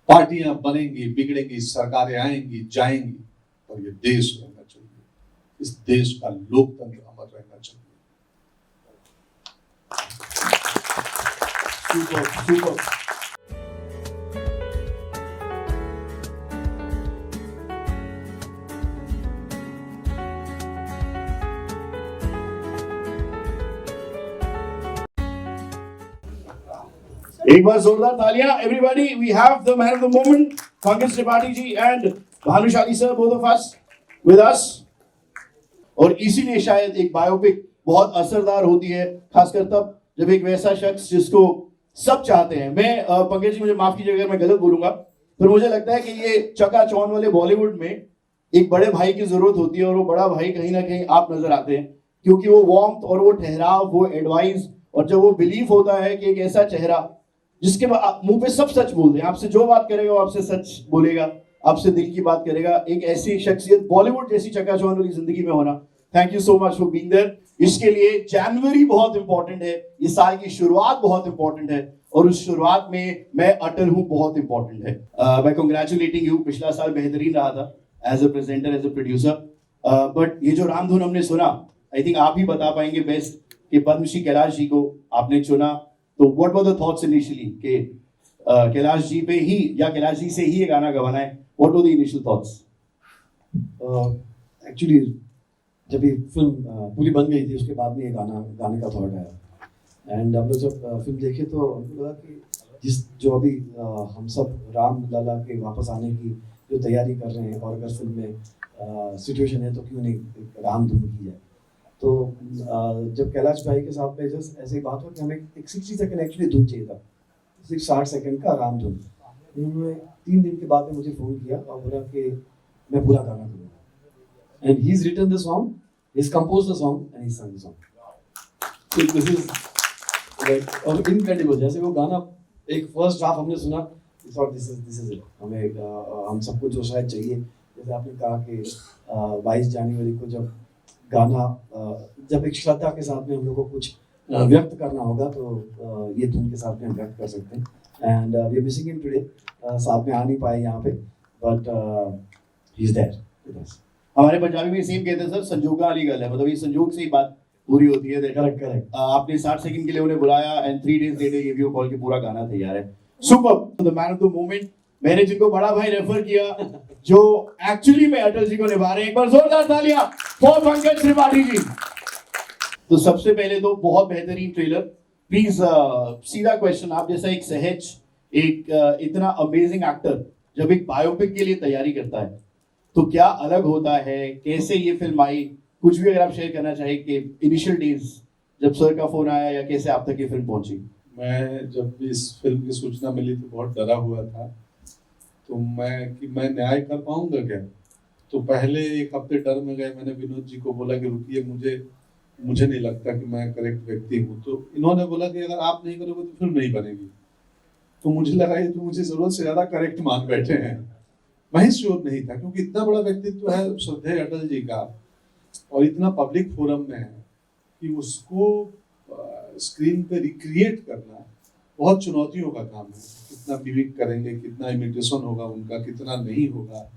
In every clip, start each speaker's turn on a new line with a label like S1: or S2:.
S1: पार्टियां बनेंगी, बिगड़ेंगी, सरकारें आएंगी, जाएंगी, पर ये देश रहना चाहिए। इस देश का लोकतंत्र अमर रहना चाहिए। Super super.
S2: एक बार जोरदार तालियां everybody. We have the man of the moment Pankaj Tripathi ji and Bhanushali sir, both of us with us. और इसीलिए शायद एक बायोपिक बहुत असरदार होती है, खासकर तब जब एक वैसा शख्स जिसको सब चाहते हैं। मैं पंकज जी, मुझे माफ कीजिएगा अगर मैं गलत बोलूंगा, पर मुझे लगता है कि ये चकाचौंध वाले बॉलीवुड में एक बड़े भाई की जरूरत होती है, और वो बड़ा भाई कहीं ना कहीं आप नजर आते हैं, क्योंकि वो वार्मथ और वो ठहराव, वो एडवाइस, और जब वो बिलीफ होता है कि एक ऐसा चेहरा जिसके मुंह पे सब सच बोल रहे हैं, आपसे जो बात करेगा वो आपसे सच बोलेगा, आपसे दिल की बात करेगा, एक ऐसी शख्सियत बॉलीवुड जैसी चकाचौंध वाली जिंदगी में होना। Thank you so much for being there. इसके लिए जनवरी बहुत इंपॉर्टेंट है, इस साल की शुरुआत बहुत इंपॉर्टेंट है, और उस शुरुआत में मैं अटल हूं बहुत इंपॉर्टेंट है। मैं कंग्रेचुलेटिंग यू। पिछला साल बेहतरीन रहा था as a presenter, as a producer, but ये जो रामधुन हमने सुना, आई थिंक आप ही बता पाएंगे बेस्ट कि पद्मश्री कैलाश जी को आपने चुना, तो what were the thoughts initially कि कैलाश जी पे ही या कैलाश जी से ही ये गाना गवाना है? What were the initial thoughts?
S3: Actually जब ये फिल्म पूरी बन गई थी, उसके बाद में ये गाने का थॉट आया। एंड हम लोग जब फिल्म देखे तो हमको लगा कि जो अभी हम सब राम लला के वापस आने की जो तैयारी कर रहे हैं, और अगर फिल्म में सिचुएशन है तो क्यों नहीं एक राम धुन की जाए। तो जब कैलाश भाई के साथ में जस्ट ऐसी बात हो कि हमें एक 60 सेकंड एक्चुअली धुन चाहिए था, 60 सेकंड का राम धुन। उन्होंने 3 दिन के बाद में मुझे फ़ोन किया और बोला कि मैं पूरा गाना करूँगा। And he's written the song, he's composed the song, and he's sung the song. So this is like और incredible। जैसे वो गाना एक फर्स्ट ड्राफ्ट हमने सुना, we thought this is it। हमें हम सबको जो शायद चाहिए, जैसे आपने कहा कि 22 जनवरी को जब गाना जब एक श्रद्धा के साथ में हम लोग को कुछ व्यक्त करना होगा, तो ये धुन के साथ में हम व्यक्त कर सकते हैं। And we are missing him today, साथ में आ नहीं पाए यहाँ पे, but he is there with us.
S2: हमारे पंजाबी में सेम कहते हैं सर, संजोगा वाली गल है, मतलब ये संजोग से ही बात पूरी होती है।
S3: Correct correct.
S2: आपने 60 सेकंड के लिए उन्हें बुलाया and 3 days later give you call कि पूरा गाना तैयार है। Super. The man of the moment, मैंने जिनको बड़ा भाई रेफर किया, जो एक्चुअली में अटल जी को निभा रहे हैं, एक बार जोरदार तालियां फॉर पंकज त्रिपाठी जी। तो सबसे पहले तो बहुत बेहतरीन ट्रेलर। प्लीज सीधा क्वेश्चन, आप जैसा एक सहज, एक इतना अमेजिंग एक्टर जब एक बायोपिक के लिए तैयारी करता है तो क्या अलग होता है, कैसे ये फिल्म आई, कुछ भी अगर आप शेयर करना चाहें कि इनिशियल डेज जब सर का फोन आया या कैसे आप तक ये फिल्म पहुंची?
S1: मैं जब इस फिल्म की सूचना मिली तो बहुत डरा हुआ था, तो मैं न्याय कर पाऊंगा क्या। तो पहले 1 हफ्ते डर में गए। मैंने विनोद जी को बोला कि रुकिए, मुझे नहीं लगता कि मैं करेक्ट व्यक्ति हूँ। तो इन्होंने बोला कि अगर आप नहीं करोगे तो फिल्म नहीं बनेगी। तो मुझे लगा ये तो मुझे जरूरत से ज्यादा करेक्ट मान बैठे हैं। मैं ही श्योर नहीं था, क्योंकि इतना बड़ा व्यक्तित्व है श्रद्धेय अटल जी का, और इतना पब्लिक फोरम में है कि उसको स्क्रीन पे रिक्रिएट करना बहुत चुनौतियों का काम है। कितना मिमिक करेंगे, कितना इमिटेशन होगा उनका, कितना नहीं होगा,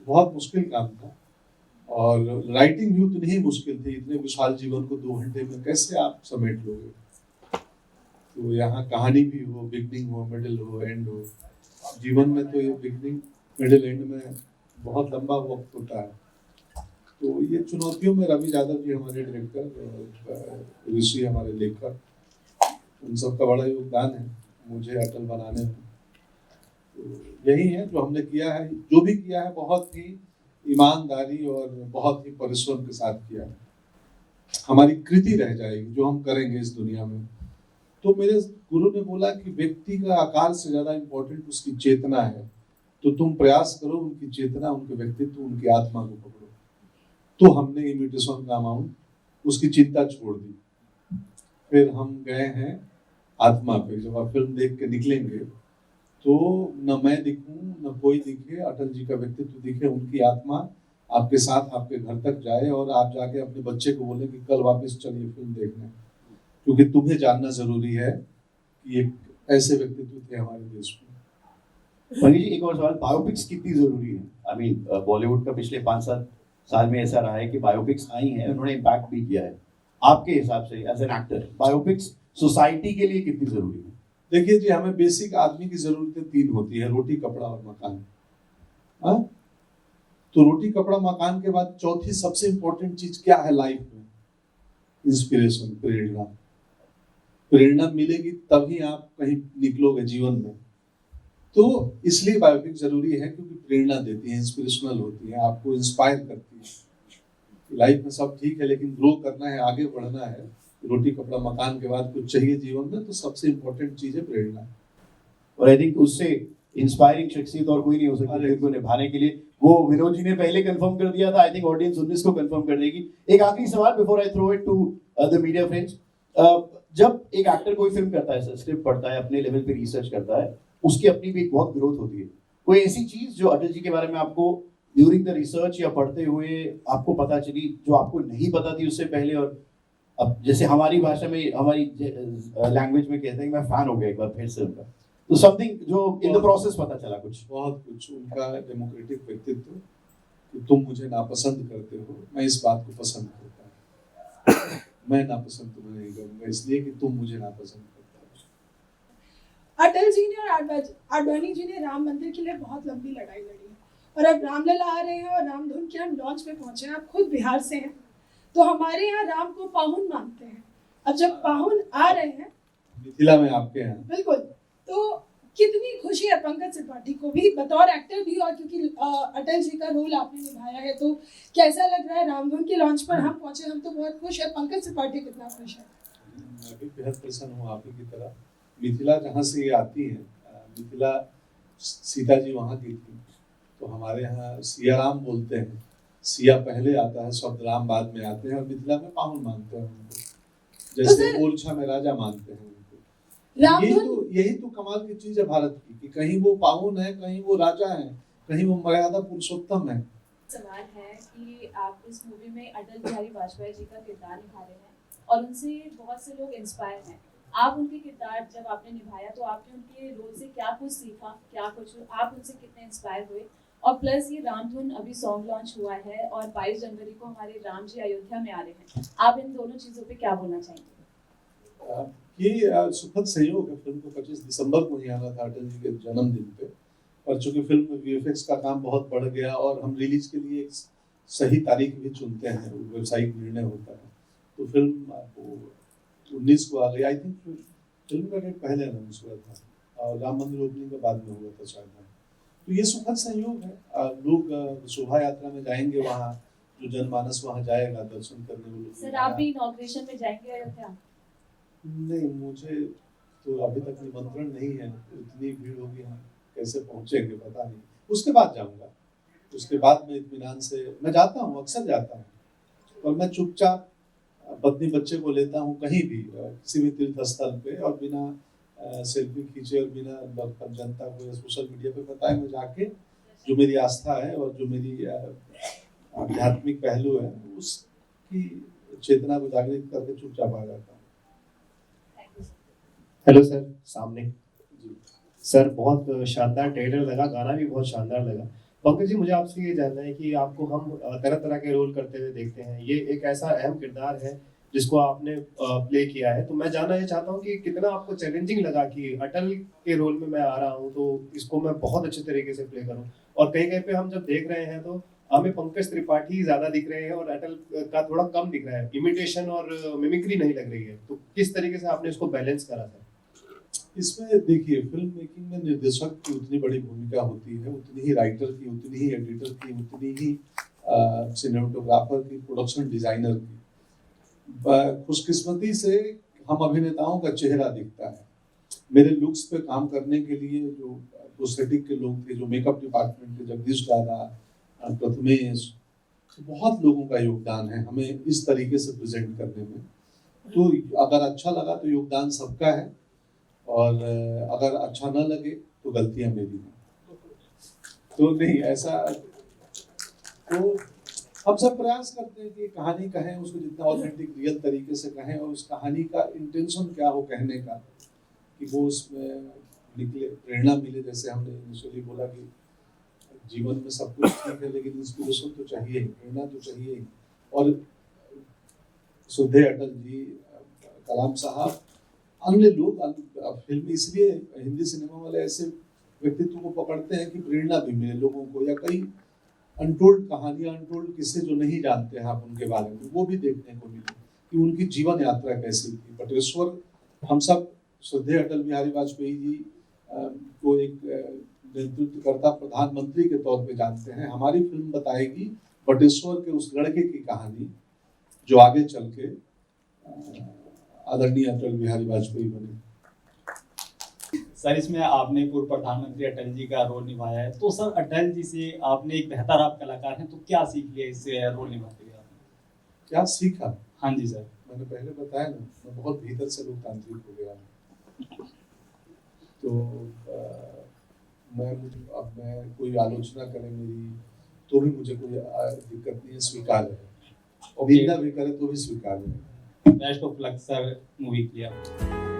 S1: बहुत मुश्किल काम था। और राइटिंग भी उतनी ही मुश्किल थी। इतने विशाल जीवन को 2 घंटे में कैसे आप समेट लोगे। तो यहाँ कहानी भी हो, बिगनिंग हो, मिडिल हो, एंड हो। जीवन में तो ये बिगनिंग मिडिल एंड में बहुत लंबा वक्त होता है। तो ये चुनौतियों में रवि यादव जी हमारे डायरेक्टर, ऋषि हमारे लेखक, उन सबका बड़ा योगदान है मुझे अटल बनाने में। तो यही है जो हमने किया है, जो भी किया है बहुत ही ईमानदारी और बहुत ही परिश्रम के साथ किया है। हमारी कृति रह जाएगी जो हम करेंगे इस दुनिया में। तो मेरे गुरु ने बोला कि व्यक्ति का आकार से ज्यादा इम्पोर्टेंट उसकी चेतना है। तो तुम प्रयास करो उनकी चेतना, उनके व्यक्तित्व, उनकी आत्मा को पकड़ो। तो हमने इमिटेशन का अमाउंट, उसकी चिंता छोड़ दी। फिर हम गए हैं आत्मा पे। जब आप फिल्म देख के निकलेंगे तो न मैं दिखूं, न कोई दिखे, अटल जी का व्यक्तित्व दिखे, उनकी आत्मा आपके साथ आपके घर तक जाए, और आप जाके अपने बच्चे को बोले कि कल वापस चलिए फिल्म देखने, क्योंकि तुम्हें जानना जरूरी है कि एक ऐसे व्यक्तित्व थे हमारे देश में।
S2: पंकज जी, एक और सवाल, बायोपिक्स कितनी जरूरी है? आई मीन बॉलीवुड का पिछले 5-7 साल में ऐसा रहा है कि बायोपिक्स आई हैं, उन्होंने इम्पैक्ट भी किया है। आपके हिसाब से as an actor biopics society के लिए कितनी जरूरी है?
S1: देखिए जी, हमें बेसिक आदमी की जरूरतें 3 होती है, रोटी, कपड़ा और मकान। हाँ, तो रोटी, कपड़ा, मकान के बाद चौथी सबसे इंपॉर्टेंट चीज क्या है लाइफ में? इंस्पिरेशन, प्रेरणा। प्रेरणा मिलेगी तभी आप कहीं निकलोगे जीवन में। तो इसलिए बायोपिक जरूरी है, क्योंकि प्रेरणा देती है, इंस्पिरेशनल होती है, आपको इंस्पायर करती है। लाइफ में सब ठीक है, लेकिन ग्रो करना है, आगे बढ़ना है, रोटी, कपड़ा, मकान के बाद कुछ चाहिए जीवन में, तो सबसे इंपॉर्टेंट चीज है प्रेरणा।
S2: और आई थिंक उससे इंस्पायरिंग शख्सियत और कोई नहीं हो सकती फिल्म को निभाने के लिए। वो विनोद जी ने पहले कंफर्म कर दिया था, आई थिंक ऑडियंस 19 को कंफर्म कर देगी। एक आखिरी सवाल before I throw it to the media friends. जब एक एक्टर कोई फिल्म करता है, स्क्रिप्ट पढ़ता है, अपने लेवल पे रिसर्च करता है, उसकी अपनी भी एक बहुत ग्रोथ होती है। कोई ऐसी चीज जो अटल जी के बारे में आपको ड्यूरिंग द रिसर्च या पढ़ते हुए आपको पता चली, जो आपको नहीं पता थी उससे पहले? और अब जैसे हमारी भाषा में, हमारी लैंग्वेज में कहते हैं कि मैं फैन हो गया एक बार फिर से उनका, तो समथिंग जो इन द प्रोसेस पता चला कुछ?
S1: बहुत कुछ। उनका डेमोक्रेटिक व्यक्तित्व, कि तुम मुझे नापसंद करते हो, मैं इस बात को पसंद करता हूँ। मैं नापसंद तुम्हें नहीं करूंगा, इसलिए कि तुम मुझे नापसंद करते हो।
S4: अटल जी ने और आडवाणी जी ने राम मंदिर के लिए बहुत लंबी लड़ाई लड़ी है, और अब रामलला आ रहे हैं और रामधुन के हम लॉन्च पे पहुंचे हैं। आप खुद बिहार से हैं, तो हमारे यहाँ राम को पाहुन मानते हैं। अब जब पाहुन आ रहे हैं
S1: मिथिला में आपके यहाँ,
S4: बिल्कुल, तो कितनी खुशी है पंकज त्रिपाठी को भी बतौर एक्टर भी, और क्योंकि अटल जी का रोल आपने निभाया है, तो कैसा लग रहा है? रामधुन के लॉन्च पर हम पहुंचे, हम तो बहुत खुश है। पंकज त्रिपाठी कितना खुश है?
S1: मैं भी बेहद प्रसन्न हूँ आप ही की तरह। मिथिला जहाँ से ये आती है, मिथिला सीता जी वहाँ की थी, तो हमारे यहाँ सिया राम बोलते हैं। सिया पहले आता है, शब्द राम बाद में आते हैं, और मिथिला में पाहुन मानते हैं उनको, जैसे ओरछा में राजा मानते हैं उनको। यही तो कमाल की चीज है भारत की, कि कहीं वो पाहुन है, कहीं वो राजा है, कहीं वो मर्यादा पुरुषोत्तम है।
S5: सवाल है कि आप इस मूवी में अटल बिहारी वाजपेयी जी का किरदार निभा रहे हैं, और उनसे बहुत से लोग इंस्पायर हैं। आप उनके किरदार जब आपने निभाया, तो आपने उनके रोल से क्या कुछ सीखा, क्या कुछ आप उनसे कितने इंस्पायर हुए? और प्लस ये रामधुन अभी सॉन्ग लॉन्च हुआ है, और 22 जनवरी को हमारे राम जी अयोध्या में आ रहे हैं। आप इन दोनों चीज़ों पे क्या बोलना चाहेंगे?
S1: ये सुखद संयोग है। फिल्म को 25 दिसंबर को ही आना था, अटल जी के जन्मदिन पे, और चूंकि फिल्म में वीएफएक्स का काम बहुत बढ़ गया, और हम रिलीज के लिए एक सही तारीख भी चुनते हैं, व्यावसायिक निर्णय होता है, तो फिल्म 19 को आ गई। आई थिंक फिल्म का डेट पहले अनाउंस हुआ था, और राम मंदिर ओपनिंग के बाद में हुआ था शायद। तो ये सुखद संयोग है। लोग शोभा यात्रा में जाएंगे, वहाँ जो जनमानस वहाँ जाएगा दर्शन करने।
S5: सर, आप भी इनॉग्रेशन में जाएंगे अयोध्या?
S1: नहीं, मुझे तो अभी तक निमंत्रण नहीं है। इतनी भीड़ होगी, हम कैसे पहुंचेंगे पता नहीं। उसके बाद जाऊंगा, उसके बाद में इत्मीनान से मैं जाता हूँ, अक्सर जाता हूँ, और मैं चुपचाप पत्नी बच्चे को लेता हूँ कहीं भी, किसी भी तीर्थ स्थल पे, और बिना सेल्फी खींचे और बिना जनता को या सोशल मीडिया पे बताए, मैं जाके जो मेरी आस्था है और जो मेरी आध्यात्मिक पहलू है उसकी चेतना को जागृत करके चुपचाप आ जाता हूँ।
S6: हेलो सर, सामने सर, बहुत शानदार ट्रेलर लगा, गाना भी बहुत शानदार लगा। पंकज जी, मुझे आपसे ये जानना है कि आपको हम तरह तरह के रोल करते हुए देखते हैं, ये एक ऐसा अहम किरदार है जिसको आपने प्ले किया है, तो मैं जानना ये चाहता हूँ कि कितना आपको चैलेंजिंग लगा कि अटल के रोल में मैं आ रहा हूँ, तो इसको मैं बहुत अच्छे तरीके से प्ले करूँ, और कहीं कहीं पे हम जब देख रहे हैं तो हमें पंकज त्रिपाठी ज्यादा दिख रहे हैं और अटल का थोड़ा कम दिख रहा है, इमिटेशन और मिमिक्री नहीं लग रही है, तो किस तरीके से आपने इसको बैलेंस करा था?
S1: इसमें देखिए, फिल्म मेकिंग में निर्देशक की उतनी बड़ी भूमिका होती है, उतनी ही राइटर की, उतनी ही एडिटर की, उतनी ही सिनेमेटोग्राफर की, प्रोडक्शन डिजाइनर की। खुशकिस्मती से हम अभिनेताओं का चेहरा दिखता है। मेरे लुक्स पे काम करने के लिए जो प्रोस्थेटिक के लोग थे, जो मेकअप डिपार्टमेंट के जगदीश दादा, प्रथमेश, तो बहुत लोगों का योगदान है हमें इस तरीके से प्रेजेंट करने में। तो अगर अच्छा लगा तो योगदान सबका है, और अगर अच्छा ना लगे तो गलतियां मेरी हैं। तो नहीं ऐसा, तो हम सब प्रयास करते हैं कि कहानी कहें, उसको जितना ऑथेंटिक रियल तरीके से कहें, और उस कहानी का इंटेंशन क्या हो कहने का, कि वो उसमें निकले, प्रेरणा मिले। जैसे हमने इनिशियली बोला कि जीवन में सब कुछ ठीक है, लेकिन इंस्पिरेशन तो चाहिए ही, प्रेरणा तो चाहिए ही। और श्रद्धेय अटल जी, कलाम साहब, अन्य लोग फिल्म इसलिए हिंदी सिनेमा वाले ऐसे व्यक्तित्व को पकड़ते हैं कि प्रेरणा भी मिले लोगों को, या कई अनटोल्ड कहानियां, अनटोल्ड किस्से जो नहीं जानते हैं आप उनके बारे में, वो भी देखने को मिले कि उनकी जीवन यात्रा कैसी थी। बटेश्वर, हम सब श्रद्धेय अटल बिहारी वाजपेयी जी को एक नेतृत्वकर्ता प्रधानमंत्री के तौर पे जानते हैं। हमारी फिल्म बताएगी बटेश्वर के उस लड़के की कहानी जो आगे चल के आदरणीय अटल बिहारी वाजपेयी बने।
S7: सर, इसमें आपने पूर्व प्रधानमंत्री अटल जी का रोल निभाया है, तो सर अटल जी से आपने, एक बेहतर आप कलाकार हैं, तो क्या सीख लिया इस रोल निभाते हुए आपने?
S1: क्या सीखा?
S7: हाँ जी सर।
S1: मैंने पहले बताया ना, मैं बहुत भीतर से लोकतांत्रिक हो गया हूँ। तो मैं कोई आलोचना करे मेरी तो भी मुझे कोई दिक्कत नहीं है, स्वीकार है। और निंदा भी करे तो भी स्वीकार है।
S7: Best of luck sir movie के लिए।